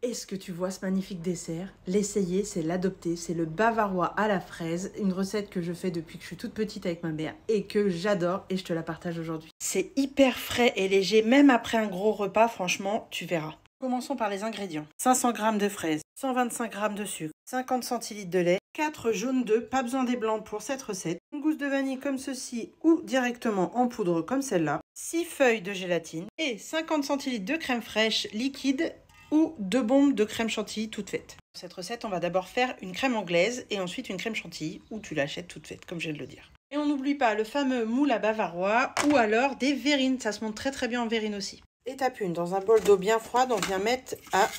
Est-ce que tu vois ce magnifique dessert? L'essayer, c'est l'adopter. C'est le bavarois à la fraise, une recette que je fais depuis que je suis toute petite avec ma mère et que j'adore et je te la partage aujourd'hui. C'est hyper frais et léger, même après un gros repas, franchement, tu verras. Commençons par les ingrédients. 500 g de fraises, 125 g de sucre, 50 centilitres de lait, 4 jaunes d'œufs, pas besoin des blancs pour cette recette, une gousse de vanille comme ceci ou directement en poudre comme celle-là, 6 feuilles de gélatine et 50 centilitres de crème fraîche liquide ou 2 bombes de crème chantilly toutes faites. Pour cette recette, on va d'abord faire une crème anglaise et ensuite une crème chantilly ou tu l'achètes toute faite, comme je viens de le dire. Et on n'oublie pas le fameux moule à bavarois ou alors des verrines, ça se monte très très bien en verrine aussi. Étape 1, dans un bol d'eau bien froide, on vient mettre à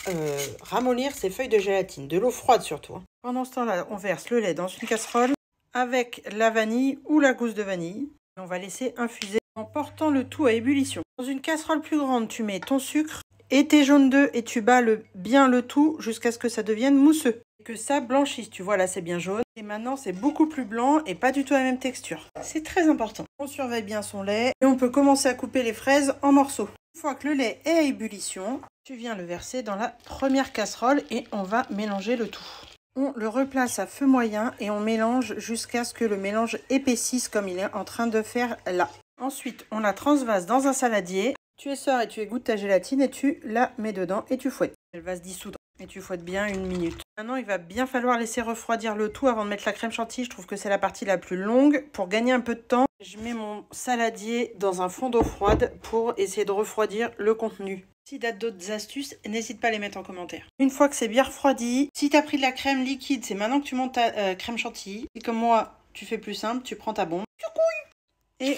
ramollir ces feuilles de gélatine, de l'eau froide surtout. Pendant ce temps-là, on verse le lait dans une casserole avec la vanille ou la gousse de vanille. Et on va laisser infuser en portant le tout à ébullition. Dans une casserole plus grande, tu mets ton sucre et tes jaunes d'œufs et tu bats bien le tout jusqu'à ce que ça devienne mousseux. Et que ça blanchisse, tu vois là c'est bien jaune. Et maintenant c'est beaucoup plus blanc et pas du tout la même texture. C'est très important. On surveille bien son lait et on peut commencer à couper les fraises en morceaux. Une fois que le lait est à ébullition, tu viens le verser dans la première casserole et on va mélanger le tout. On le replace à feu moyen et on mélange jusqu'à ce que le mélange épaississe comme il est en train de faire là. Ensuite, on la transvase dans un saladier. Tu essores et tu égouttes ta gélatine et tu la mets dedans et tu fouettes. Elle va se dissoudre et tu fouettes bien 1 minute. Maintenant, il va bien falloir laisser refroidir le tout avant de mettre la crème chantilly. Je trouve que c'est la partie la plus longue. Pour gagner un peu de temps, je mets mon saladier dans un fond d'eau froide pour essayer de refroidir le contenu. Si tu as d'autres astuces, n'hésite pas à les mettre en commentaire. Une fois que c'est bien refroidi, si tu as pris de la crème liquide, c'est maintenant que tu montes ta crème chantilly. Et comme moi, tu fais plus simple, tu prends ta bombe et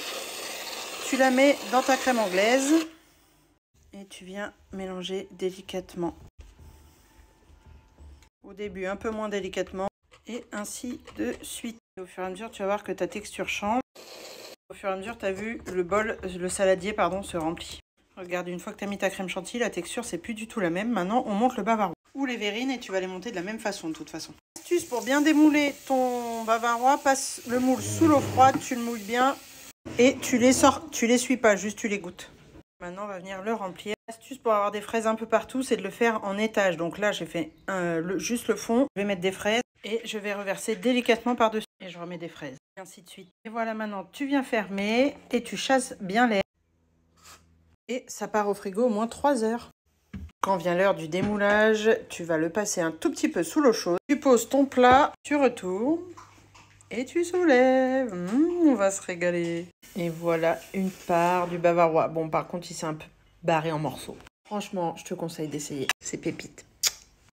tu la mets dans ta crème anglaise et tu viens mélanger délicatement. Au début, un peu moins délicatement et ainsi de suite. Et au fur et à mesure, tu vas voir que ta texture change. Au fur et à mesure, tu as vu le saladier se remplit. Regarde, une fois que tu as mis ta crème chantilly, la texture, c'est plus du tout la même. Maintenant, on monte le bavarois ou les verrines et tu vas les monter de la même façon de toute façon. Astuce pour bien démouler ton bavarois, passe le moule sous l'eau froide, tu le moules bien. Et tu l'essuies pas, juste tu les goûtes. Maintenant, on va venir le remplir. L'astuce pour avoir des fraises un peu partout, c'est de le faire en étage. Donc là, j'ai fait juste le fond. Je vais mettre des fraises et je vais reverser délicatement par-dessus. Et je remets des fraises. Et ainsi de suite. Et voilà, maintenant, tu viens fermer et tu chasses bien l'air. Et ça part au frigo au moins 3 heures. Quand vient l'heure du démoulage, tu vas le passer un tout petit peu sous l'eau chaude. Tu poses ton plat, tu retournes. Et tu soulèves, on va se régaler. Et voilà une part du bavarois. Bon, par contre, il s'est un peu barré en morceaux. Franchement, je te conseille d'essayer. C'est pépite.